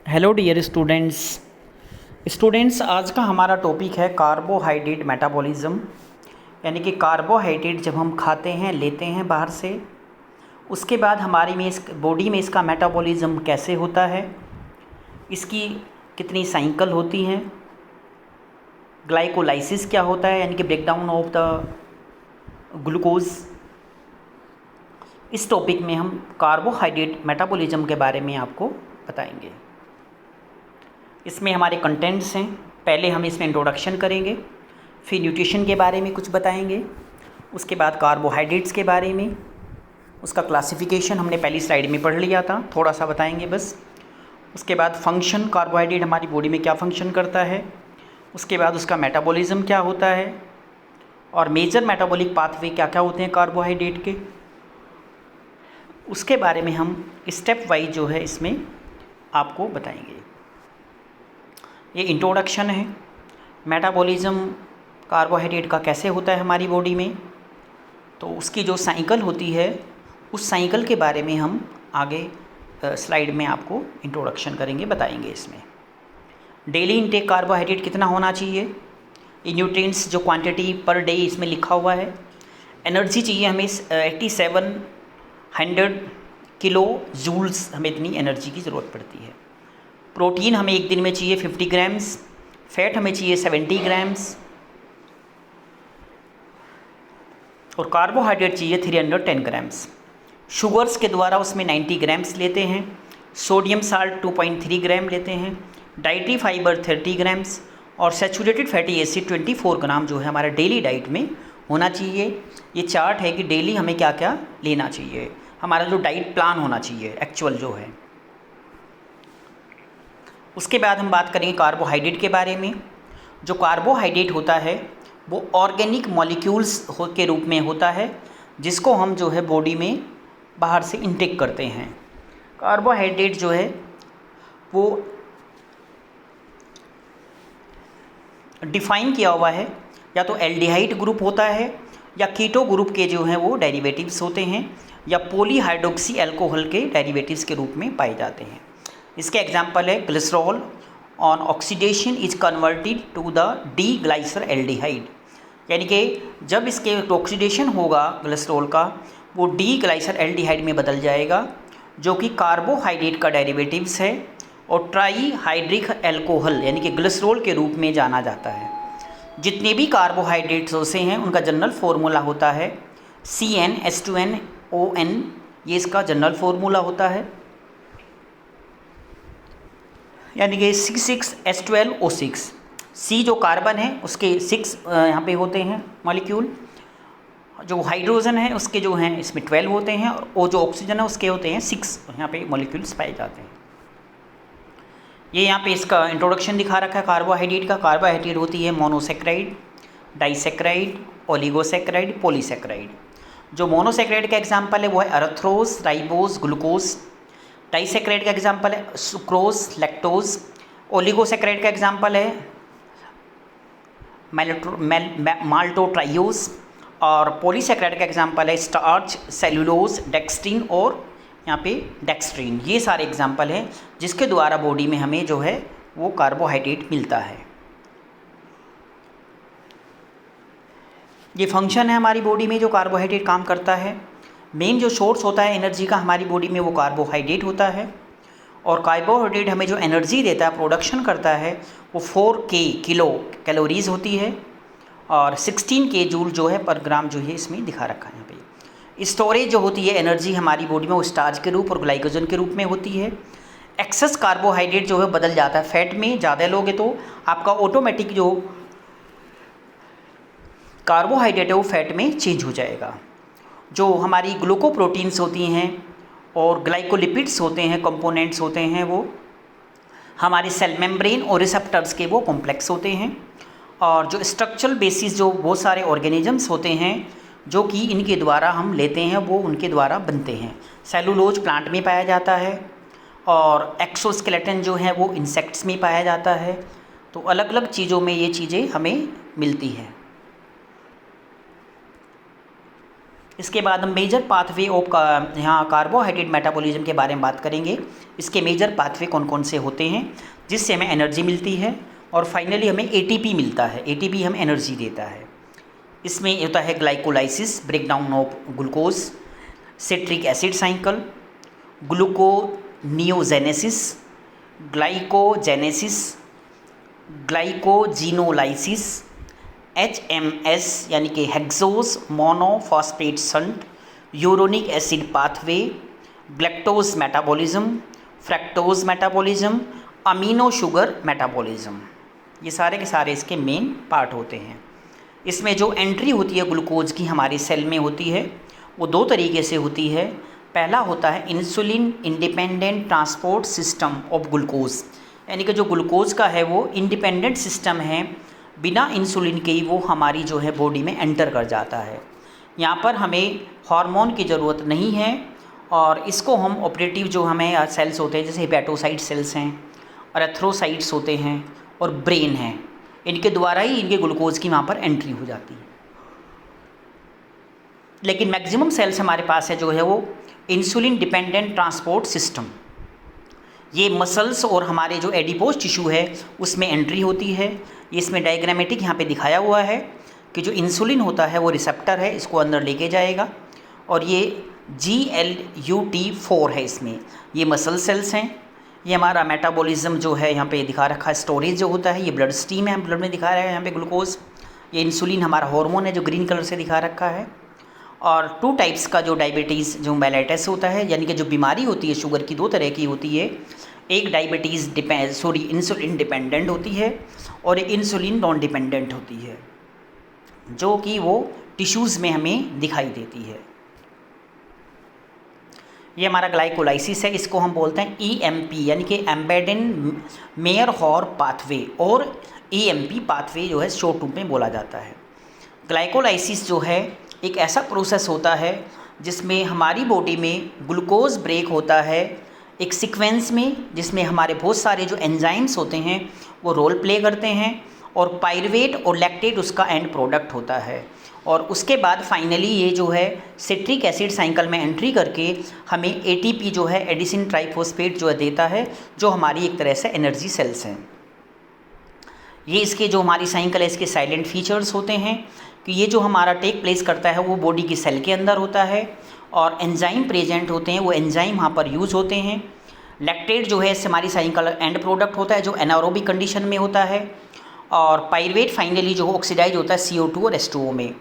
Hello dear students आज का हमारा टॉपिक है कार्बोहाइड्रेट मेटाबॉलिज्म। यानी कि कार्बोहाइड्रेट जब हम खाते हैं लेते हैं बाहर से, उसके बाद हमारी में इस बॉडी में इसका मेटाबॉलिज्म कैसे होता है, इसकी कितनी साइकिल होती हैं, ग्लाइकोलाइसिस क्या होता है यानी कि ब्रेकडाउन ऑफ द ग्लूकोज। इस टॉपिक में हम कार्बोहाइड्रेट मेटाबॉलिज्म के बारे में आपको बताएंगे। इसमें हमारे कंटेंट्स हैं। पहले हम इसमें इंट्रोडक्शन करेंगे, फिर न्यूट्रिशन के बारे में कुछ बताएंगे, उसके बाद कार्बोहाइड्रेट्स के बारे में, उसका क्लासिफिकेशन हमने पहली स्लाइड में पढ़ लिया था, थोड़ा सा बताएंगे बस। उसके बाद फंक्शन, कार्बोहाइड्रेट हमारी बॉडी में क्या फंक्शन करता है, उसके बाद उसका मेटाबॉलिज्म क्या होता है और मेजर मेटाबॉलिक पाथवे क्या क्या होते हैं कार्बोहाइड्रेट के, उसके बारे में हम स्टेप वाइज जो है इसमें आपको बताएंगे। ये इंट्रोडक्शन है। मेटाबॉलिज्म कार्बोहाइड्रेट का कैसे होता है हमारी बॉडी में, तो उसकी जो साइकिल होती है उस साइकिल के बारे में हम आगे स्लाइड में आपको इंट्रोडक्शन करेंगे, बताएंगे। इसमें डेली इनटेक कार्बोहाइड्रेट कितना होना चाहिए, ये न्यूट्रिएंट्स जो क्वांटिटी पर डे इसमें लिखा हुआ है। एनर्जी चाहिए हमें 8700 किलो जूल्स, हमें इतनी एनर्जी की ज़रूरत पड़ती है। प्रोटीन हमें एक दिन में चाहिए 50 ग्राम्स, फैट हमें चाहिए 70 ग्राम्स और कार्बोहाइड्रेट चाहिए 310 ग्राम्स। शुगर्स के द्वारा उसमें 90 ग्राम्स लेते हैं, सोडियम साल्ट 2.3 ग्राम लेते हैं, डाइटरी फाइबर 30 ग्राम्स और सैचुरेटेड फैटी एसिड 24 ग्राम जो है हमारा डेली डाइट में होना चाहिए। ये चार्ट है कि डेली हमें क्या क्या लेना चाहिए, हमारा जो डाइट प्लान होना चाहिए एक्चुअल जो है। उसके बाद हम बात करेंगे कार्बोहाइड्रेट के बारे में। जो कार्बोहाइड्रेट होता है वो ऑर्गेनिक मॉलिक्यूल्स के रूप में होता है, जिसको हम जो है बॉडी में बाहर से इंटेक करते हैं। कार्बोहाइड्रेट जो है वो डिफ़ाइन किया हुआ है, या तो एल्डिहाइड ग्रुप होता है या कीटो ग्रुप के जो हैं वो डेरिवेटिव्स होते हैं, या पॉलीहाइड्रोक्सी अल्कोहल के डेरिवेटिव्स के रूप में पाए जाते हैं। इसके एग्जाम्पल है glycerol on oxidation is converted to the D glyceraldehyde, यानी कि जब इसके ऑक्सीडेशन होगा ग्लिसरॉल का, वो डी ग्लाइसर एल्डिहाइड में बदल जाएगा, जो कि कार्बोहाइड्रेट का डेरिवेटिव्स है और ट्राई हाइड्रिक एल्कोहल यानी कि ग्लिसरॉल के रूप में जाना जाता है। जितने भी कार्बोहाइड्रेट्स होते हैं उनका जनरल फार्मूला होता है CnH2nOn, ये इसका जनरल फार्मूला होता है, यानी कि C6H12O6। C जो कार्बन है उसके 6 यहाँ पे होते हैं मॉलिक्यूल, जो हाइड्रोजन है उसके जो हैं इसमें 12 होते हैं, और वो जो ऑक्सीजन है उसके होते हैं 6 यहाँ पे मॉलिक्यूल्स पाए जाते हैं। ये यहाँ पे इसका इंट्रोडक्शन दिखा रखा है कार्बोहाइड्रेट का। कार्बोहाइड्रेट होती है मोनोसेक्राइड, डाइसेक्राइड, ओलिगोसेक्राइड, पॉलीसेक्राइड। जो मोनोसेक्राइड का एग्जाम्पल है वो है अरथ्रोज, राइबोज, ग्लूकोज। डाइसेक्राइड का एग्जाम्पल है सुक्रोज, लैक्टोज। ओलिगोसेक्राइड का एग्जाम्पल है माल्टोट्राइयोज, और पॉलीसेक्राइड का एग्जाम्पल है स्टार्च, सेलुलोज, डेक्स्ट्रीन और यहाँ पे डेक्स्ट्रीन। ये सारे एग्जाम्पल हैं जिसके द्वारा बॉडी में हमें जो है वो कार्बोहाइड्रेट मिलता है। ये फंक्शन है हमारी बॉडी में जो कार्बोहाइड्रेट काम करता है। मेन जो सोर्स होता है एनर्जी का हमारी बॉडी में वो कार्बोहाइड्रेट होता है, और कार्बोहाइड्रेट हमें जो एनर्जी देता है, प्रोडक्शन करता है, वो 4K किलो कैलोरीज होती है और 16K जूल जो है पर ग्राम जो है इसमें दिखा रखा है यहाँ पे। स्टोरेज जो होती है एनर्जी हमारी बॉडी में वो स्टार्च के रूप और ग्लाइकोजन के रूप में होती है। एक्सेस कार्बोहाइड्रेट जो है बदल जाता है फैट में, ज़्यादा लोगे तो आपका ऑटोमेटिक जो कार्बोहाइड्रेट है वो फैट में चेंज हो जाएगा। जो हमारी ग्लूकोप्रोटीन्स होती हैं और ग्लाइकोलिपिड्स होते हैं, कंपोनेंट्स होते हैं, वो हमारे सेल मेम्ब्रेन और रिसेप्टर्स के वो कॉम्प्लेक्स होते हैं। और जो स्ट्रक्चरल बेसिस जो बहुत सारे ऑर्गेनिजम्स होते हैं जो कि इनके द्वारा हम लेते हैं वो उनके द्वारा बनते हैं। सेलुलोज प्लांट में पाया जाता है और एक्सोस्केलेटन जो है वो इंसेक्ट्स में पाया जाता है। तो अलग अलग चीज़ों में ये चीज़ें हमें मिलती हैं। इसके बाद हम मेजर पाथवे ऑफ यहाँ कार्बोहाइड्रेट मेटाबॉलिज्म के बारे में बात करेंगे। इसके मेजर पाथवे कौन कौन से होते हैं जिससे हमें एनर्जी मिलती है, और फाइनली हमें एटीपी मिलता है। एटीपी हमें एनर्जी देता है। इसमें होता है glycolysis, break down of glucose, citric acid cycle, gluconeogenesis, glycogenesis, glycogenolysis, HMS यानी कि hexose monophosphate shunt, uronic acid pathway, galactose metabolism, fructose metabolism, amino sugar metabolism, ये सारे के सारे इसके मेन पार्ट होते हैं। इसमें जो एंट्री होती है ग्लूकोज की हमारी सेल में होती है वो दो तरीके से होती है। पहला होता है insulin independent transport system of glucose, यानी कि जो ग्लूकोज का है वो इंडिपेंडेंट सिस्टम है, बिना इंसुलिन के ही वो हमारी जो है बॉडी में एंटर कर जाता है। यहाँ पर हमें हार्मोन की ज़रूरत नहीं है, और इसको हम ऑपरेटिव जो हमें सेल्स होते हैं जैसे हेपेटोसाइट सेल्स हैं, एरेथ्रोसाइट्स होते हैं और ब्रेन हैं, इनके द्वारा ही इनके ग्लूकोज की वहाँ पर एंट्री हो जाती है। लेकिन मैक्सिमम सेल्स हमारे पास है जो है वो इंसुलिन डिपेंडेंट ट्रांसपोर्ट सिस्टम, ये मसल्स और हमारे जो एडिपोज टिश्यू है उसमें एंट्री होती है। इसमें डायग्रामेटिक यहाँ पे दिखाया हुआ है कि जो इंसुलिन होता है वो रिसेप्टर है, इसको अंदर लेके जाएगा, और ये GLUT4 है। इसमें ये मसल सेल्स हैं। ये हमारा मेटाबॉलिज्म जो है यहाँ पे दिखा रखा है, स्टोरेज जो होता है ये ब्लड स्ट्रीम है, ब्लड में दिखा रहा है यहाँ पे ग्लूकोज। ये इंसुलिन हमारा हार्मोन है जो ग्रीन कलर से दिखा रखा है। और 2 टाइप्स का जो डायबिटीज़ जो मेलाइटस होता है, यानी कि जो बीमारी होती है शुगर की 2 तरह की होती है। एक डायबिटीज़ इंसुलिन डिपेंडेंट होती है और एक इंसुलिन नॉन डिपेंडेंट होती है, जो कि वो टिश्यूज़ में हमें दिखाई देती है। ये हमारा ग्लाइकोलाइसिस है, इसको हम बोलते हैं EMP यानी कि एम्बेडेड मेयर हॉर पाथवे, और EMP पाथवे जो है शॉर्ट टर्म में बोला जाता है। ग्लाइकोलाइसिस जो है एक ऐसा प्रोसेस होता है जिसमें हमारी बॉडी में ग्लूकोज ब्रेक होता है एक सीक्वेंस में, जिसमें हमारे बहुत सारे जो एंजाइम्स होते हैं वो रोल प्ले करते हैं, और पायरुवेट और लैक्टेट उसका एंड प्रोडक्ट होता है। और उसके बाद फाइनली ये जो है सिट्रिक एसिड साइकिल में एंट्री करके हमें ATP जो है एडिसिन ट्राइफॉस्फेट जो है देता है, जो हमारी एक तरह से एनर्जी सेल्स हैं। ये इसके जो हमारी साइकिल है इसके साइलेंट फीचर्स होते हैं कि ये जो हमारा टेक प्लेस करता है वो बॉडी की सेल के अंदर होता है, और एंजाइम प्रेजेंट होते हैं, वो एंजाइम वहाँ पर यूज़ होते हैं। लैक्टेट जो है इससे हमारी साइकिल एंड प्रोडक्ट होता है जो एनारोबिक कंडीशन में होता है, और पायरुवेट फाइनली जो ऑक्सीडाइज होता है CO2 और H2O में,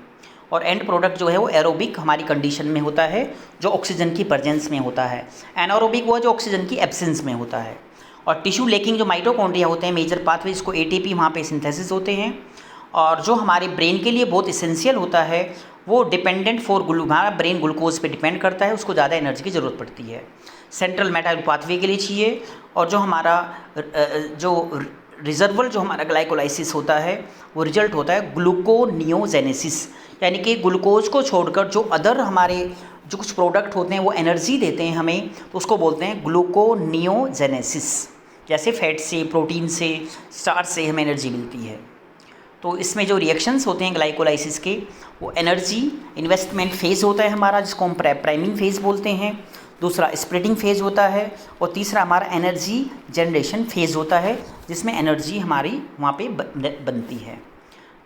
और एंड प्रोडक्ट जो है वो एरोबिक हमारी कंडीशन में होता है जो ऑक्सीजन की प्रेजेंस में होता है। एनारोबिक वो जो ऑक्सीजन की एब्सेंस में होता है। और टिश्यू लेकिंग जो माइटोकॉन्ड्रिया होते हैं मेजर पाथवे, इसको ATP वहाँ पे सिंथेसिस होते हैं। और जो हमारे ब्रेन के लिए बहुत इसेंशियल होता है वो डिपेंडेंट फॉर हमारा ब्रेन ग्लूकोज पे डिपेंड करता है, उसको ज़्यादा एनर्जी की ज़रूरत पड़ती है, सेंट्रल मेटाबॉलिक पाथवे के लिए चाहिए। और जो हमारा जो रिजर्वल जो हमारा ग्लाइकोलाइसिस होता है वो रिजल्ट होता है ग्लूकोनियोजेनेसिस, यानी कि ग्लूकोज को छोड़कर जो अदर हमारे जो कुछ प्रोडक्ट होते हैं वो एनर्जी देते हैं हमें, तो उसको बोलते हैं ग्लूकोनियोजेनेसिस। जैसे फैट से, प्रोटीन से, स्टार्च से हमें एनर्जी मिलती है। तो इसमें जो रिएक्शंस होते हैं ग्लाइकोलाइसिस के, वो एनर्जी इन्वेस्टमेंट फेज़ होता है हमारा, जिसको हम प्राइमिंग फेज़ बोलते हैं। दूसरा स्प्लिटिंग फेज़ होता है, और तीसरा हमारा एनर्जी जनरेशन फेज़ होता है, जिसमें एनर्जी हमारी वहाँ पे बनती है।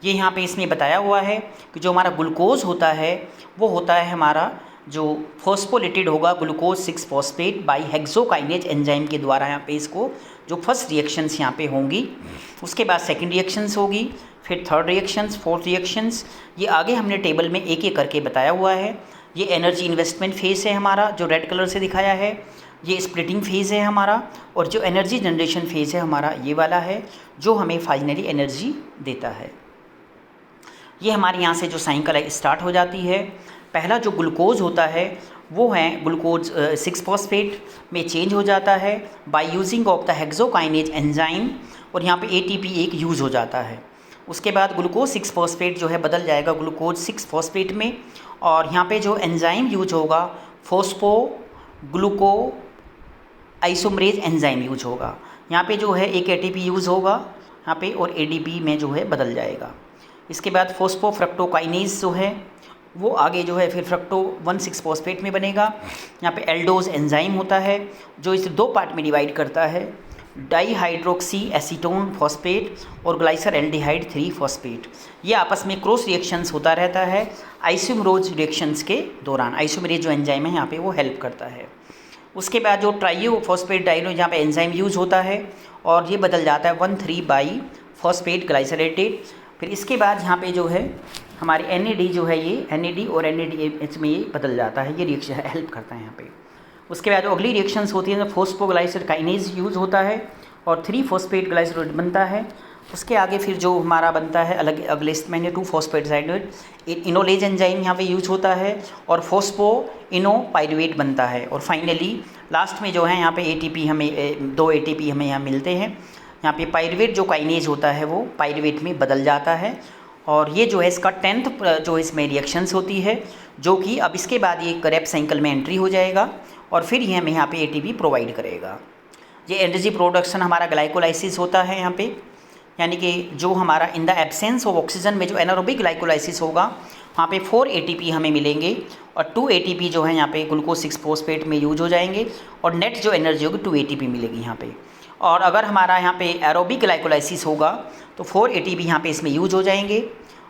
ये यहाँ पे इसमें बताया हुआ है कि जो हमारा ग्लूकोज होता है वो होता है हमारा जो फॉस्फोलिपिड होगा glucose 6 phosphate by hexokinase enzyme के द्वारा यहाँ पे इसको जो फर्स्ट रिएक्शंस यहाँ पे होंगी, उसके बाद सेकंड रिएक्शंस होगी, फिर थर्ड रिएक्शंस, फोर्थ रिएक्शंस। ये आगे हमने टेबल में एक एक करके बताया हुआ है। ये एनर्जी इन्वेस्टमेंट फेज़ है हमारा जो रेड कलर से दिखाया है, ये स्प्लिटिंग फेज़ है हमारा, और जो एनर्जी जनरेशन फेज़ है हमारा ये वाला है जो हमें फाइनली एनर्जी देता है। ये हमारे यहाँ से जो साइकिल है स्टार्ट हो जाती है। पहला जो ग्लूकोज होता है वो है ग्लूकोज 6 फॉस्फेट में चेंज हो जाता है by using of the hexokinase enzyme, और यहाँ पे ATP एक यूज़ हो जाता है। उसके बाद ग्लूकोज 6 फॉस्फेट जो है बदल जाएगा ग्लूकोज 6 फॉस्फेट में, और यहाँ पे जो एंजाइम यूज होगा फॉस्फो ग्लूको आइसोमरेज एंजाइम यूज होगा। यहाँ पे जो है एक ATP यूज़ होगा यहाँ पे, और ADP में जो है बदल जाएगा। इसके बाद फॉस्फोफ्रक्टोकाइनेज जो है वो आगे जो है फिर फ्रक्टो 1,6 फॉस्फेट में बनेगा। यहाँ पे एल्डोज एंजाइम होता है जो इसे 2 पार्ट में डिवाइड करता है, डाईहाइड्रोक्सी एसीटोन फॉस्फेट और ग्लाइसर एल्डिहाइड 3 फॉस्फेट। ये आपस में क्रॉस रिएक्शंस होता रहता है आइसोमेरोज रिएक्शंस के दौरान। आइसोमेरेज जो एंजाइम है यहाँ पे वो हेल्प करता है। उसके बाद जो ट्राइयो फॉस्फेट डाइनो यहाँ पे एंजाइम यूज़ होता है और ये बदल जाता है 1,3 बाई फॉस्फेट ग्लाइसरेटेड। फिर इसके बाद यहाँ पे जो है हमारे NAD जो है ये NAD और NADH में ये बदल जाता है, ये रिएक्शन हेल्प करता है यहाँ पे। उसके बाद जो अगली रिएक्शंस होती हैं फॉस्फोग्लाइसर काइनेज यूज़ होता है और 3 फॉस्फेट ग्लाइसरेट बनता है। उसके आगे फिर जो हमारा बनता है अलग अगले में 2 फॉस्फेटसाइड इनोलेज एंजाइम यहाँ पे यूज होता है और फॉस्फो इनो पायरुवेट बनता है। और फाइनली लास्ट में जो है यहाँ पे ATP हमें 2 ATP हमें यहाँ मिलते हैं। यहाँ पे पायरुवेट जो काइनेज होता है वो पायरुवेट में बदल जाता है और ये जो है इसका 10th जो इसमें रिएक्शंस होती है, जो कि अब इसके बाद ये करेब साइकिल में एंट्री हो जाएगा और फिर ये हमें यहाँ पे ATP प्रोवाइड करेगा। ये एनर्जी प्रोडक्शन हमारा ग्लाइकोलाइसिस होता है यहाँ पे, यानी कि जो हमारा in the absence of oxygen में जो एनारोबिक ग्लाइकोलाइसिस होगा वहाँ पे 4 ATP हमें मिलेंगे और 2 ATP जो है यहाँ पे ग्लूकोज 6 फॉस्फेट में यूज हो जाएंगे और नेट जो एनर्जी होगी 2 ATP मिलेगी यहाँ पे। और अगर हमारा यहाँ पे एरोबिक ग्लाइकोलाइसिस होगा तो 4 ATP यहाँ पे इसमें यूज हो जाएंगे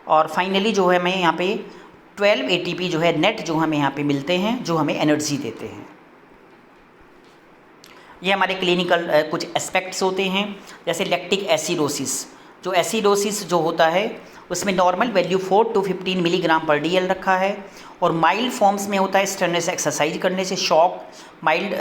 और फाइनली जो है हमें यहाँ पे 12 ATP जो है नेट जो हमें यहाँ पे मिलते हैं, जो हमें एनर्जी देते हैं। ये हमारे क्लिनिकल कुछ एस्पेक्ट्स होते हैं, जैसे लैक्टिक एसिडोसिस। जो एसिडोसिस जो होता है उसमें नॉर्मल वैल्यू 4 to 15 मिलीग्राम पर DL रखा है और माइल्ड फॉर्म्स में होता है स्ट्रेनस एक्सरसाइज करने से, shock, mild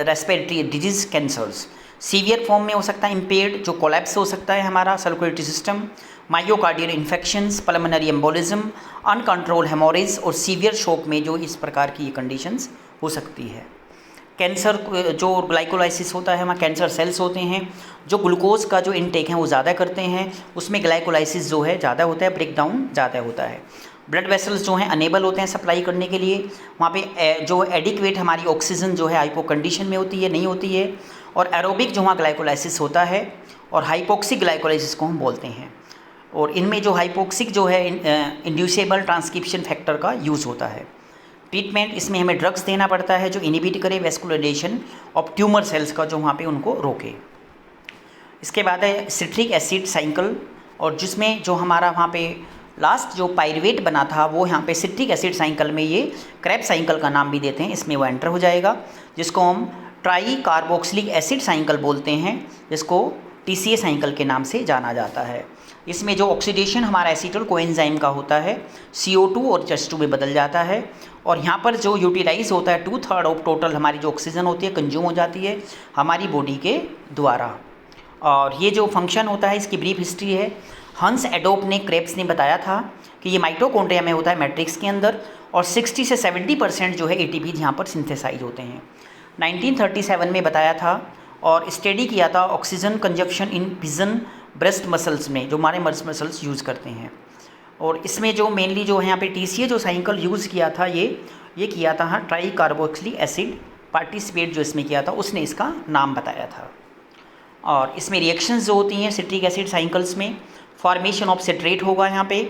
respiratory disease, cancers. Severe form में हो सकता है इम्पेयर्ड जो कोलैप्स हो सकता है हमारा circulatory system, myocardial infections, pulmonary embolism, uncontrolled haemorrhage और सीवियर शॉक में जो इस प्रकार की ये कंडीशंस हो सकती है। कैंसर जो ग्लाइकोलाइसिस होता है, वहाँ कैंसर सेल्स होते हैं जो ग्लूकोज का जो इनटेक है वो ज़्यादा करते हैं, उसमें ग्लाइकोलाइसिस जो है ज़्यादा होता है, ब्रेकडाउन ज़्यादा होता है। ब्लड वेसल्स जो हैं अनेबल होते हैं सप्लाई करने के लिए, वहाँ पे जो एडिक्वेट हमारी ऑक्सीजन जो है हाइपो कंडीशन में होती है, नहीं होती है। और एरोबिक जो वहाँ ग्लाइकोलाइसिस होता है और हाइपोक्सिक ग्लाइकोलाइसिस को हम बोलते हैं। और इनमें जो हाइपोक्सिक जो है इंड्यूसेबल ट्रांसक्रिप्शन फैक्टर का यूज़ होता है। ट्रीटमेंट इसमें हमें ड्रग्स देना पड़ता है जो इनिबिट करे वेस्कुलराइजेशन ऑफ ट्यूमर सेल्स का, जो वहाँ पे उनको रोके। इसके बाद है सिट्रिक एसिड साइकिल, और जिसमें जो हमारा वहाँ पे लास्ट जो पायरुवेट बना था वो यहाँ पे सिट्रिक एसिड साइकिल में ये क्रैब साइकिल का नाम भी देते हैं, इसमें वो एंटर हो जाएगा, जिसको हम ट्राई कार्बोक्सिलिक एसिड साइकिल बोलते हैं, जिसको TCA साइकिल के नाम से जाना जाता है। इसमें जो ऑक्सीडेशन हमारा एसीटल कोएंजाइम का होता है CO2 और H2 में बदल जाता है और यहाँ पर जो यूटिलाइज होता है 2/3 ऑफ टोटल हमारी जो ऑक्सीजन होती है कंज्यूम हो जाती है हमारी बॉडी के द्वारा। और ये जो फंक्शन होता है इसकी ब्रीफ हिस्ट्री है। हंस एडोप ने क्रेब्स ने बताया था कि ये माइटोकॉन्ड्रिया में होता है मैट्रिक्स के अंदर और 60 से 70% जो है ATP यहाँ पर सिंथेसाइज होते हैं। 1937 में बताया था और स्टडी किया था ऑक्सीजन कंजप्शन इन पिजन ब्रेस्ट मसल्स में, जो हमारे मसल्स यूज़ करते हैं। और इसमें जो मेनली जो है यहाँ पे TCA जो साइकिल यूज़ किया था ये किया था हाँ ट्राई कार्बोक्सिलिक एसिड पार्टिसिपेट जो इसमें किया था उसने इसका नाम बताया था। और इसमें रिएक्शंस जो होती हैं सिट्रिक एसिड साइकिल्स में, फॉर्मेशन ऑफ सिट्रेट होगा, यहाँ पे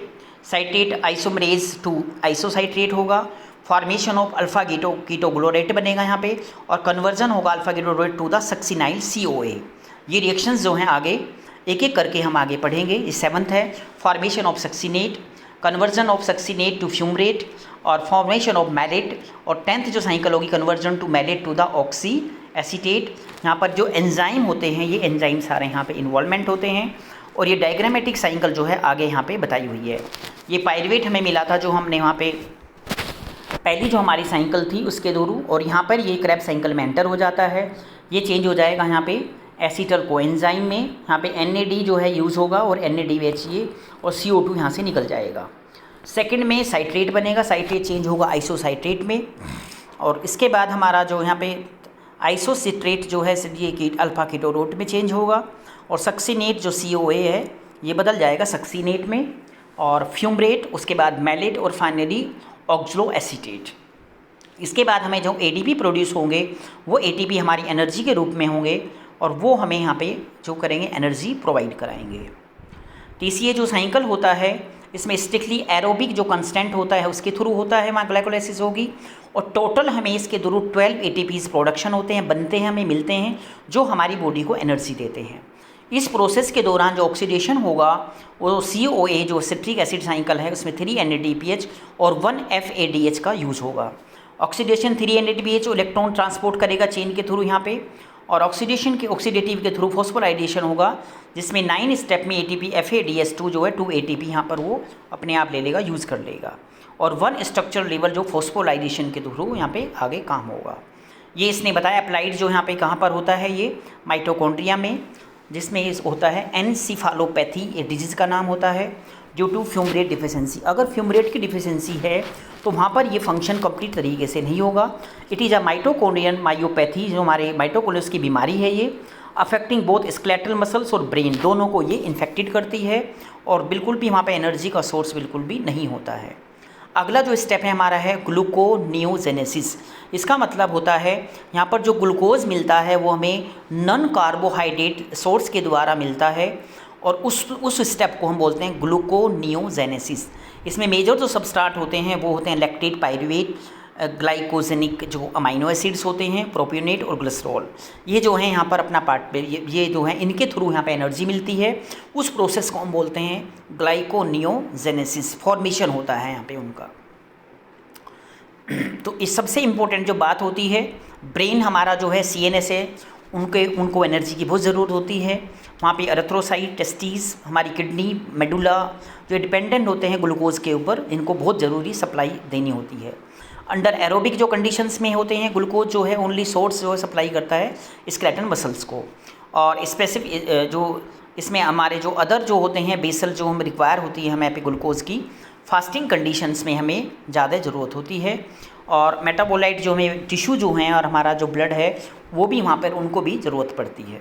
साइट्रेट आइसोमरेज टू आइसोसाइट्रेट होगा, फॉर्मेशन ऑफ अल्फा कीटोग्लोरेट बनेगा यहाँ पे और कन्वर्जन होगा alpha ketoglutarate to the succinyl COA। ये रिएक्शंस जो हैं आगे एक एक करके हम आगे पढ़ेंगे। ये 7th है formation of succinate, conversion of succinate to fumarate और फॉर्मेशन ऑफ मैलेट, और 10th जो साइकिल होगी conversion to malate to the oxaloacetate. यहाँ पर जो एंजाइम होते हैं ये एंजाइम सारे यहाँ पे इन्वॉल्वमेंट होते हैं और ये डायग्रामेटिक साइकिल जो है आगे यहाँ पे बताई हुई है। ये पायरुवेट हमें मिला था जो हमने वहाँ पे पहली जो हमारी साइकिल थी उसके थ्रू, और यहाँ पर ये क्रैब साइकिल में एंटर हो जाता है। ये चेंज हो जाएगा यहाँ पे एसीटल कोएंजाइम में, यहाँ पे NAD जो है यूज़ होगा और NADHA और CO2 यहाँ से निकल जाएगा। सेकंड में साइट्रेट बनेगा, साइट्रेट चेंज होगा आइसोसाइट्रेट में, और इसके बाद हमारा जो यहाँ पे आइसोसिट्रेट जो है ये अल्फा कीटोरोट में चेंज होगा और सक्सिनेट जो COA है ये बदल जाएगा सक्सिनेट में, और फ्यूमरेट, उसके बाद मैलेट और फाइनली ऑक्सलो एसीटेट। इसके बाद हमें जो ADP प्रोड्यूस होंगे वो ATP हमारी एनर्जी के रूप में होंगे और वो हमें यहाँ पे जो करेंगे एनर्जी प्रोवाइड कराएंगे। TCA जो साइकिल होता है इसमें स्ट्रिक्टली एरोबिक जो कंस्टेंट होता है उसके थ्रू होता है, वहाँ ग्लाइकोलाइसिस होगी। और टोटल हमें इसके थ्रू 12 ATPs प्रोडक्शन होते हैं, बनते हैं, हमें मिलते हैं, जो हमारी बॉडी को एनर्जी देते हैं। इस प्रोसेस के दौरान जो ऑक्सीडेशन होगा वो COA जो सिट्रिक एसिड साइकिल है उसमें 3 NADPH और 1 FADH का यूज होगा। ऑक्सीडेशन 3 NADPH इलेक्ट्रॉन ट्रांसपोर्ट करेगा चेन के थ्रू यहाँ पे, और ऑक्सीडेशन के ऑक्सीडेटिव के थ्रू फॉस्फोराइलेशन होगा, जिसमें 9 स्टेप में ATP FADH2 जो है 2 ATP यहाँ पर वो अपने आप ले लेगा, यूज़ कर लेगा, और 1 स्ट्रक्चर लेवल जो फॉस्फोराइलेशन के थ्रू यहाँ पे आगे काम होगा। ये इसने बताया अप्लाइड जो यहाँ पे कहाँ पर होता है, ये माइटोकॉन्ड्रिया में, जिसमें इस होता है एनसीफालोपैथी, ये डिजीज़ का नाम होता है, ड्यू टू फ्यूमरेट डिफिशेंसी। अगर फ्यूमरेट की डिफिशेंसी है तो वहाँ पर ये फंक्शन कंप्लीट तरीके से नहीं होगा। It is a mitochondrion myopathy, जो हमारे माइटोकॉन्ड्रियस की बीमारी है, ये अफेक्टिंग बोथ स्केलेटल मसल्स और ब्रेन, दोनों को ये इन्फेक्टेड करती है, और बिल्कुल भी वहाँ पे एनर्जी का सोर्स बिल्कुल भी नहीं होता है। अगला जो स्टेप है हमारा है ग्लूकोनियोजेनेसिस। इसका मतलब होता है यहाँ पर जो ग्लूकोज मिलता है वो हमें नॉन कार्बोहाइड्रेट सोर्स के द्वारा मिलता है, और उस स्टेप को हम बोलते हैं ग्लूकोनियोजेनेसिस। इसमें मेजर जो सबस्ट्रेट होते हैं वो होते हैं लैक्टेट, पायरुवेट, ग्लाइकोजेनिक जो अमाइनो एसिड्स होते हैं, प्रोपियोनेट और ग्लिसरॉल। ये जो हैं यहाँ पर अपना पार्ट, ये जो हैं इनके थ्रू यहाँ पे एनर्जी मिलती है। उस प्रोसेस को हम बोलते हैं ग्लाइकोनियोजेनेसिस, फॉर्मेशन होता है यहाँ पे उनका। तो इस सबसे इम्पोर्टेंट जो बात होती है, ब्रेन हमारा जो है CNS है, उनको एनर्जी की बहुत ज़रूरत होती है। वहाँ पे एरिथ्रोसाइट, टेस्टिस, हमारी किडनी, मेडुला जो डिपेंडेंट होते हैं ग्लूकोज के ऊपर, इनको बहुत ज़रूरी सप्लाई देनी होती है। अंडर एरोबिक जो कंडीशंस में होते हैं, ग्लूकोज जो है ओनली सोर्स जो है सप्लाई करता है स्केलेटन मसल्स को, और स्पेसिफिक जो इसमें हमारे जो अदर जो होते हैं बेसल जो हम रिक्वायर होती है हमें पे ग्लूकोज की, फास्टिंग कंडीशंस में हमें ज़्यादा ज़रूरत होती है। और मेटाबोलाइट जो हमें टिश्यू जो हैं और हमारा जो ब्लड है वो भी वहाँ पर उनको भी ज़रूरत पड़ती है।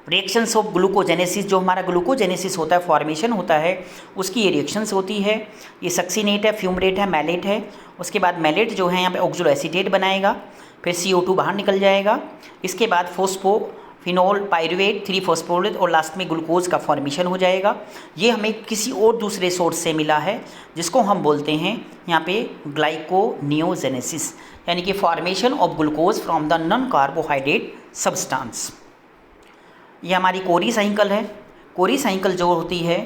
रिएक्शंस ऑफ ग्लूकोजेनेसिस, जो हमारा ग्लूकोजेनेसिस होता है, फॉर्मेशन होता है, उसकी ये रिएक्शंस होती है। ये सक्सीनेट है, फ्यूमरेट है, मैलेट है। उसके बाद मैलेट जो है यहाँ पे ऑक्सोएसिटेट बनाएगा, फिर CO2 बाहर निकल जाएगा। इसके बाद फोस्फोफिनोल, पायरुवेट, 3 फॉस्फोरेट और लास्ट में ग्लूकोज का फॉर्मेशन हो जाएगा। ये हमें किसी और दूसरे सोर्स से मिला है, जिसको हम बोलते हैं यहाँ पे ग्लाइकोनियोजेनेसिस, यानी कि formation of glucose from the non carbohydrate substance. ये हमारी कोरी साइकिल है। कोरी साइकिल जो होती है,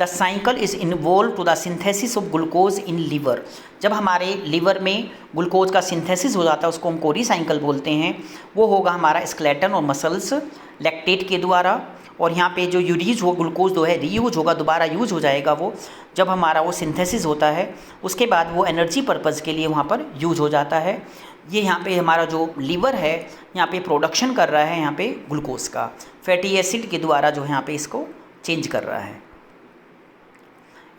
the cycle is involve to the synthesis of glucose in liver. जब हमारे लीवर में ग्लूकोज का सिंथेसिस हो जाता है उसको हम कोरी साइकिल बोलते हैं। वो होगा हमारा स्केलेटन और मसल्स लैक्टेट के द्वारा, और यहाँ पे जो यूरीज हो ग्लूकोज जो है रीयूज होगा, दोबारा यूज हो जाएगा वो, जब हमारा वो सिंथेसिस होता है उसके बाद वो एनर्जी पर्पज़ के लिए वहाँ पर यूज हो जाता है। ये यहाँ पे हमारा जो लीवर है यहाँ पे प्रोडक्शन कर रहा है यहाँ पे ग्लूकोज का, फैटी एसिड के द्वारा जो है यहाँ पे इसको चेंज कर रहा है।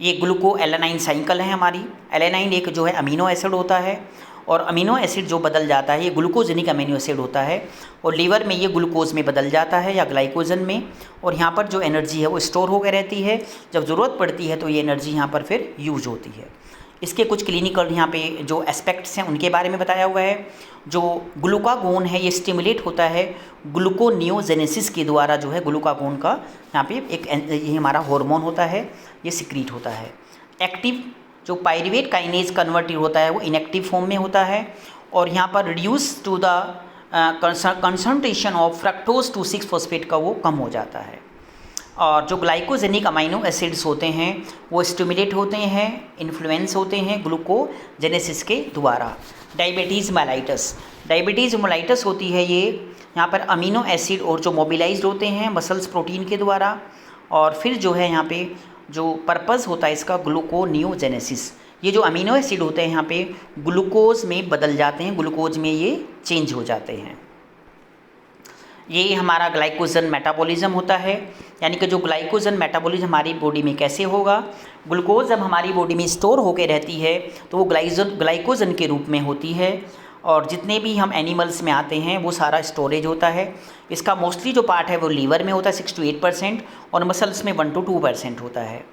ये ग्लूको एलेनाइन साइकिल है हमारी। एलेनाइन एक जो है अमीनो एसिड होता है, और अमीनो एसिड जो बदल जाता है ये ग्लूकोजेनिक अमीनो एसिड होता है, और लीवर में ये ग्लूकोज में बदल जाता है या ग्लाइकोजन में, और यहाँ पर जो एनर्जी है वो स्टोर होकर रहती है। जब ज़रूरत पड़ती है तो ये एनर्जी यहाँ पर फिर यूज होती है। इसके कुछ क्लिनिकल यहाँ पे जो एस्पेक्ट्स हैं उनके बारे में बताया हुआ है। जो ग्लूकागोन है ये स्टिमुलेट होता है ग्लूकोनियोजेनेसिस के द्वारा, जो है ग्लूकागोन का यहाँ पे एक ये हमारा हार्मोन होता है, ये सिक्रीट होता है। एक्टिव जो पायरुवेट काइनेज कन्वर्टेड होता है वो इनएक्टिव फॉर्म में होता है, और यहाँ पर reduce to the concentration of fructose 2,6 phosphate का वो कम हो जाता है। और जो ग्लाइकोजेनिक अमाइनो एसिड्स होते हैं वो स्टिमुलेट होते हैं, इन्फ्लुएंस होते हैं ग्लूकोजेनेसिस के द्वारा। डायबिटीज़ मेलाइटस, डायबिटीज़ मेलाइटस होती है ये यहाँ पर अमीनो एसिड और जो मोबिलाइज्ड होते हैं मसल्स प्रोटीन के द्वारा, और फिर जो है यहाँ पे जो पर्पज़ होता है इसका ग्लूकोनियोजेनेसिस। ये जो अमीनो एसिड होते हैं यहाँ पे ग्लूकोज में बदल जाते हैं, ग्लूकोज में ये चेंज हो जाते हैं। ये हमारा ग्लाइकोजन मेटाबॉलिज्म होता है, यानी कि जो ग्लाइकोजन मेटाबॉलिज्म हमारी बॉडी में कैसे होगा, ग्लूकोज जब हमारी बॉडी में स्टोर होकर रहती है तो वो ग्लाइकोजन के रूप में होती है, और जितने भी हम एनिमल्स में आते हैं वो सारा स्टोरेज होता है। इसका मोस्टली जो पार्ट है वो लीवर में होता है 6 to 8%, और मसल्स में 1 to 2% होता है।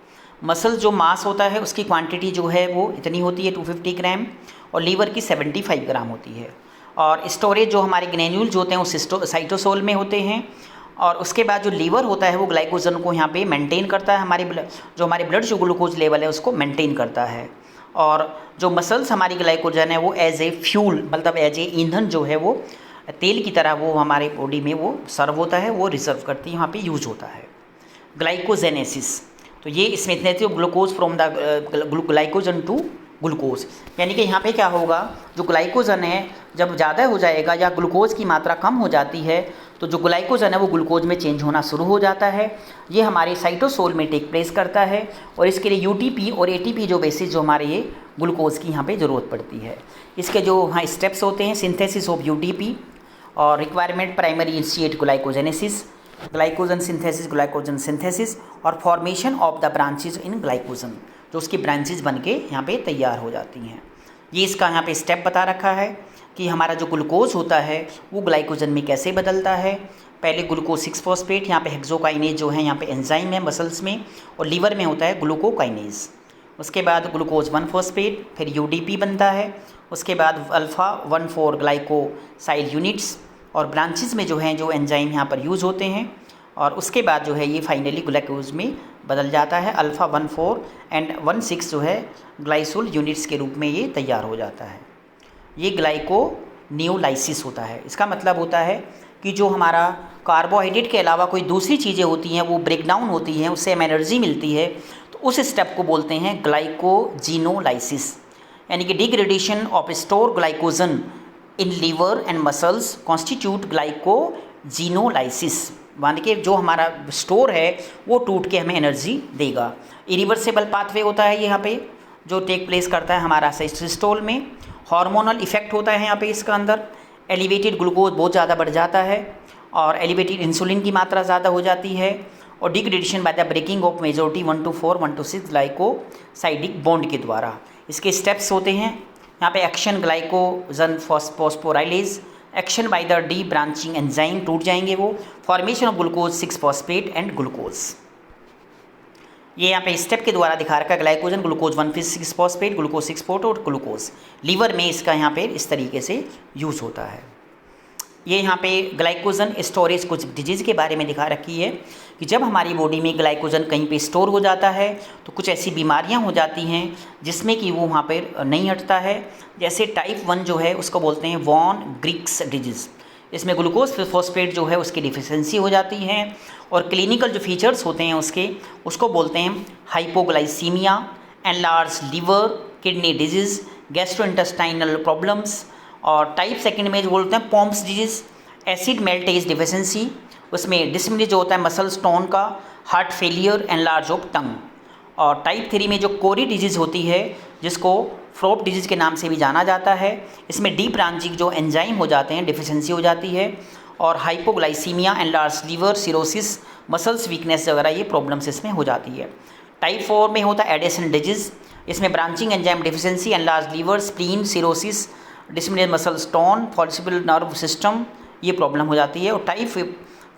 मसल जो मास होता है उसकी क्वांटिटी जो है वो इतनी होती है 250 ग्राम, और लीवर की 75 ग्राम होती है। और स्टोरेज जो हमारे ग्रेन्यूल्स होते हैं वो साइटोसोल में होते हैं, और उसके बाद जो लीवर होता है वो ग्लाइकोजन को यहाँ पे मेंटेन करता है, जो हमारे ब्लड जो ग्लूकोज लेवल है उसको मेंटेन करता है। और जो मसल्स हमारी ग्लाइकोजन है वो एज ए फ्यूल, मतलब एज ए ईंधन जो है वो तेल की तरह वो हमारे बॉडी में वो सर्व होता है, वो रिजर्व करती है, यहाँ पे यूज होता है। ग्लाइकोजेनेसिस, तो ये इसमें इतने थे, glucose from the glycogen to glucose, यानी कि यहाँ पे क्या होगा, जो ग्लाइकोजन है जब ज़्यादा हो जाएगा या ग्लूकोज की मात्रा कम हो जाती है तो जो ग्लाइकोजन है वो ग्लूकोज में चेंज होना शुरू हो जाता है। ये हमारे साइटोसोल में टेक प्लेस करता है और इसके लिए यूटीपी और एटीपी जो बेसिस जो हमारे ये ग्लूकोज की यहाँ पे ज़रूरत पड़ती है। इसके जो हाँ स्टेप्स होते हैं, सिंथेसिस ऑफ यूटीपी और requirement primary initiate glycogenesis, glycogen synthesis और formation of the branches in glycogen, जो उसकी ब्रांचेज बन के यहाँ पे तैयार हो जाती हैं। ये इसका यहाँ पे स्टेप बता रखा है कि हमारा जो ग्लूकोज होता है वो ग्लाइकोजन में कैसे बदलता है। पहले ग्लूकोज 6 फॉस्फेट, यहाँ पे हेक्सोकाइनेज जो है यहाँ पे एंजाइम है मसल्स में, और लीवर में होता है ग्लूकोकाइनेज। उसके बाद ग्लूकोज 1 फॉस्फेट, फिर यूडीपी बनता है। उसके बाद अल्फ़ा 1,4 ग्लाइकोसाइल यूनिट्स और ब्रांचेस में जो हैं जो एंजाइम यहाँ पर यूज़ होते हैं, और उसके बाद जो है ये फाइनली ग्लूकोज में बदल जाता है। अल्फ़ा 1,4 एंड 1,6 जो है ग्लाइसोल यूनिट्स के रूप में ये तैयार हो जाता है। ये ग्लाइकोनियोलाइसिस होता है। इसका मतलब होता है कि जो हमारा कार्बोहाइड्रेट के अलावा कोई दूसरी चीज़ें होती हैं वो ब्रेक डाउन होती हैं, उससे हमें एनर्जी मिलती है, तो उस स्टेप को बोलते हैं ग्लाइकोजिनोलाइसिस, यानी कि degradation of store glycogen in liver and muscles constitute glycogenolysis, मान के जो हमारा स्टोर है वो टूट के हमें एनर्जी देगा। इरिवर्सिबल पाथवे होता है यहाँ पे जो टेक प्लेस करता है हमारा सिस्टोल में। हार्मोनल इफेक्ट होता है यहाँ पे इसका अंदर, एलिवेटेड ग्लूकोज बहुत ज़्यादा बढ़ जाता है और एलिवेटेड इंसुलिन की मात्रा ज़्यादा हो जाती है, और degradation by the breaking of majority 1,2,4 1,2,6 glycosidic bond के द्वारा। इसके स्टेप्स होते हैं यहाँ पे, action glycogen phosphorylase, action by the debranching enzyme, टूट जाएंगे वो, formation of glucose 6 phosphate and glucose. ये यहाँ पे स्टेप के द्वारा दिखा रखा है, glycogen glucose 1,6 phosphate, glucose 6 photo और ग्लूकोज। लीवर में इसका यहाँ पे इस तरीके से यूज़ होता है। ये यहाँ पे ग्लाइकोजन स्टोरेज कुछ डिजीज़ के बारे में दिखा रखी है कि जब हमारी बॉडी में ग्लाइकोजन कहीं पे स्टोर हो जाता है तो कुछ ऐसी बीमारियाँ हो जाती हैं जिसमें कि वो वहाँ पर नहीं हटता है। जैसे टाइप 1 जो है उसको बोलते हैं वॉन ग्रिक्स डिजीज़, इसमें ग्लूकोज फॉस्फेट जो है उसकी डिफिशिएंसी हो जाती है, और क्लिनिकल जो फीचर्स होते हैं उसको बोलते हैं hypoglycaemia, enlarge liver, kidney disease, gastrointestinal problems. और टाइप 2 में जो बोलते हैं Pompe's disease, acid maltase deficiency, उसमें डिसमिनेज जो होता है मसल स्टोन का, heart failure, enlarge of tongue. और टाइप 3 में जो कोरी डिजीज़ होती है जिसको फ्रोप डिजीज़ के नाम से भी जाना जाता है, इसमें डी ब्रांचिंग जो एंजाइम हो जाते हैं डिफिशिएंसी हो जाती है, और hypoglycaemia, enlarge liver, cirrhosis, muscles weakness वगैरह ये प्रॉब्लम्स इसमें हो जाती है। टाइप 4 में होता है एडेसन डिजीज़, इसमें branching enzyme deficiency, enlarge liver, spleen, cirrhosis, diminished muscle stone, possible nerve system, ये प्रॉब्लम हो जाती है। और टाइप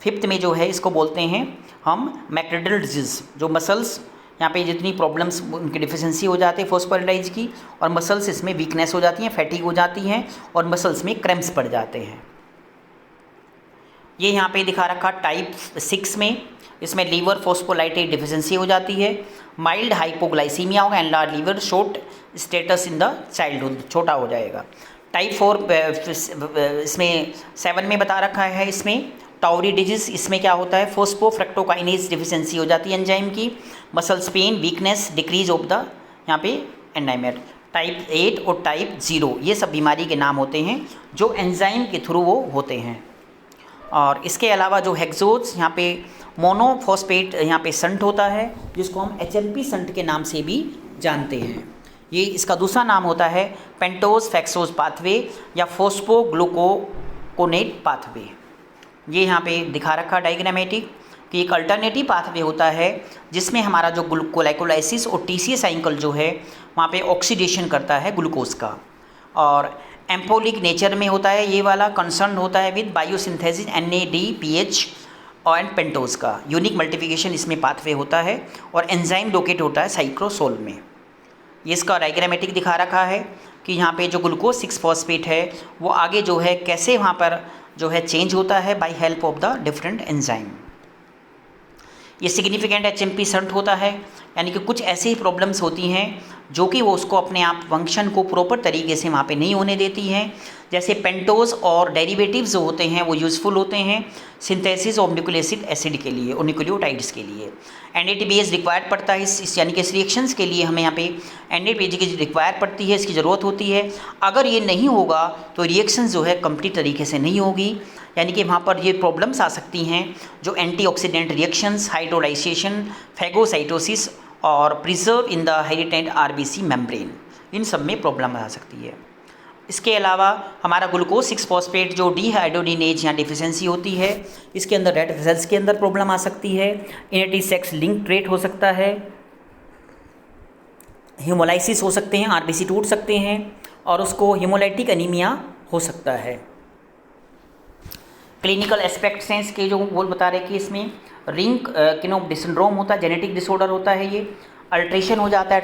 5 में जो है इसको बोलते हैं हम मैक्रोडल डिजीज़, जो मसल्स यहाँ पे जितनी प्रॉब्लम्स उनकी डिफिशिएंसी हो जाती है फॉस्फोराइलेज की, और मसल्स इसमें वीकनेस हो जाती हैं, फैटिग हो जाती हैं, और मसल्स में क्रैम्प्स पड़ जाते हैं। ये यहाँ पे दिखा रखा टाइप 6 में, इसमें लीवर फॉस्फोलाइटेट डिफिशिएंसी हो जाती है, माइल्ड हाइपोग्लाइसीमिया होगा, enlarge liver, short status in the childhood, छोटा हो जाएगा। टाइप 4 इसमें 7 में बता रखा है, इसमें टाउरी डिजीज़, इसमें क्या होता है फोस्फोफ्रक्टोकाइनेज डिफिशिएंसी हो जाती है एंजाइम की, muscles pain, weakness, decrease of the यहाँ पे एंजाइमेट। टाइप 8 और टाइप 0 ये सब बीमारी के नाम होते हैं जो एंजाइम के थ्रू वो होते हैं। और इसके अलावा जो हेक्सोज यहाँ पे मोनोफॉस्फेट यहाँ पे संट होता है जिसको हम HLP संट के नाम से भी जानते हैं। ये इसका दूसरा नाम होता है पेंटोज फैक्सोज पाथवे या फोस्फोग्लूकोनेट पाथवे। ये यहाँ पे दिखा रखा डायग्रामेटिक कि एक अल्टरनेटिव पाथवे होता है जिसमें हमारा जो ग्लाइकोलाइसिस और TCA साइकिल जो है वहाँ पे ऑक्सीडेशन करता है ग्लूकोज का, और एम्पोलिक नेचर में होता है ये वाला, कंसर्न होता है विद बायोसिंथेसिस NADPH और एंड पेंटोज का, यूनिक मल्टीप्लिकेशन इसमें पाथवे होता है, और एंजाइम लोकेट होता है साइक्रोसोल में। ये इसका डायग्रामेटिक दिखा रखा है कि यहाँ पे जो ग्लूकोज 6 फॉस्फेट है वो आगे जो है कैसे वहाँ पर जो है चेंज होता है by help of the different enzyme. ये सिग्निफिकेंट HMP शंट होता है, यानी कि कुछ ऐसी प्रॉब्लम्स होती हैं जो कि वो उसको अपने आप फंक्शन को प्रॉपर तरीके से वहाँ पे नहीं होने देती हैं। जैसे पेंटोज और डेरिवेटिव्स जो होते हैं वो यूज़फुल होते हैं सिंथेसिस ऑफ न्यूक्लिक एसिड के लिए और न्यूक्लियोटाइड्स के लिए। NADPH रिक्वायर्ड पड़ता है इस यानी कि इस रिएक्शंस के लिए हमें यहाँ पे NADPH की रिक्वायर पड़ती है, इसकी ज़रूरत होती है। अगर ये नहीं होगा तो रिएक्शन जो है कंप्लीट तरीके से नहीं होगी, यानी कि वहाँ पर ये प्रॉब्लम्स आ सकती हैं जो एंटीऑक्सीडेंट रिएक्शंस, हाइड्रोलाइजेशन, फैगोसाइटोसिस और preserve in the inherent RBC membrane, इन सब में प्रॉब्लम आ सकती है। इसके अलावा हमारा ग्लूकोज 6 फॉस्फेट जो डीहाइड्रोजिनेज या डिफिशियंसी होती है, इसके अंदर रेड सेल्स के अंदर प्रॉब्लम आ सकती है। इनर्टी सेक्स लिंक ट्रेट हो सकता है, हीमोलाइसिस हो सकते हैं, RBC टूट सकते हैं और उसको हीमोलाइटिक एनीमिया हो सकता है। क्लिनिकल एस्पेक्ट्स हैं इसके जो वो बता रहे कि इसमें रिंग किनोब सिंड्रोम होता है, जेनेटिक डिसऑर्डर होता है, ये अल्ट्रेशन हो जाता है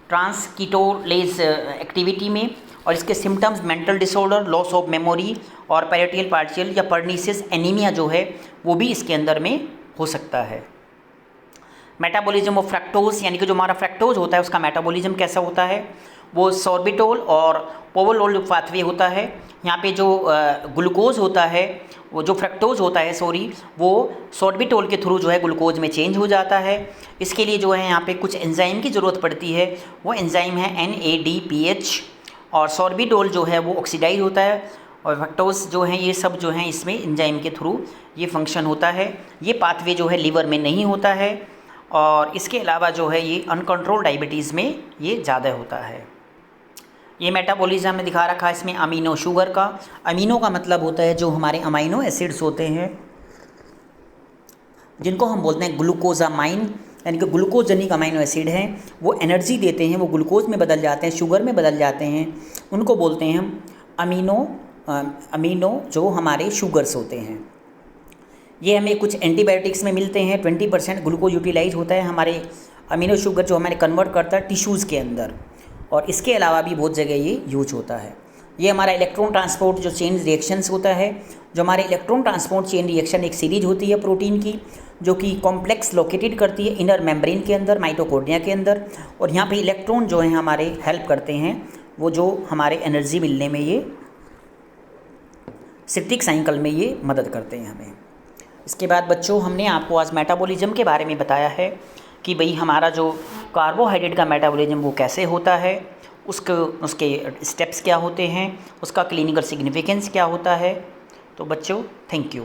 ट्रांसकीटोलेज एक्टिविटी में, और इसके symptoms mental disorder, loss of memory और पैरेटियल पार्शियल या पर्निशियस एनीमिया जो है वो भी इसके अंदर में हो सकता है। मेटाबॉलिज्म ऑफ फ्रक्टोज, यानी कि जो हमारा फ्रक्टोज होता है उसका मेटाबॉलिज्म कैसा होता है, वो सॉर्बिटोल और पोवोलोल पाथवे होता है। यहाँ पे जो ग्लूकोज होता है, वो जो फ्रक्टोज होता है वो सॉर्बिटोल के थ्रू जो है ग्लूकोज में चेंज हो जाता है। इसके लिए जो है यहाँ पे कुछ एंजाइम की ज़रूरत पड़ती है, वो एंजाइम है NADPH, और सॉर्बिटोल जो है वो ऑक्सीडाइज होता है, और फ्रक्टोज जो है ये सब जो है इसमें एंजाइम के थ्रू ये फंक्शन होता है। ये पाथवे जो है लीवर में नहीं होता है, और इसके अलावा जो है ये अनकंट्रोल डायबिटीज़ में ये ज़्यादा होता है। ये मेटाबॉलिज्म में दिखा रखा है इसमें अमीनो शुगर का। अमीनो का मतलब होता है जो हमारे अमाइनो एसिड्स होते हैं जिनको हम बोलते हैं ग्लूकोजामाइन, यानी कि ग्लूकोज जनिक अमाइनो एसिड हैं, वो एनर्जी देते हैं, वो ग्लूकोज में बदल जाते हैं, शुगर में बदल जाते हैं, उनको बोलते हैं हम अमीनो जो हमारे शुगर्स होते हैं। ये हमें कुछ एंटीबायोटिक्स में मिलते हैं। 20% ग्लूकोज यूटिलाइज होता है हमारे अमीनो शुगर जो हमारे कन्वर्ट करता है टिश्यूज़ के अंदर, और इसके अलावा भी बहुत जगह ये यूज होता है। ये हमारा इलेक्ट्रॉन ट्रांसपोर्ट जो चेन रिएक्शंस होता है, जो हमारे इलेक्ट्रॉन ट्रांसपोर्ट चेन रिएक्शन एक सीरीज होती है प्रोटीन की, जो कि कॉम्प्लेक्स लोकेटेड करती है इनर मेम्ब्रेन के अंदर, माइटोकॉन्ड्रिया के अंदर, और यहाँ पे इलेक्ट्रॉन जो है हमारे हेल्प करते हैं, वो जो हमारे एनर्जी मिलने में ये सिट्रिक साइकिल में ये मदद करते हैं हमें। इसके बाद बच्चों हमने आपको आज मेटाबॉलिज्म के बारे में बताया है कि भाई हमारा जो कार्बोहाइड्रेट का मेटाबॉलिज्म वो कैसे होता है, उसके स्टेप्स क्या होते हैं, उसका क्लिनिकल सिग्निफिकेंस क्या होता है। तो बच्चों थैंक यू।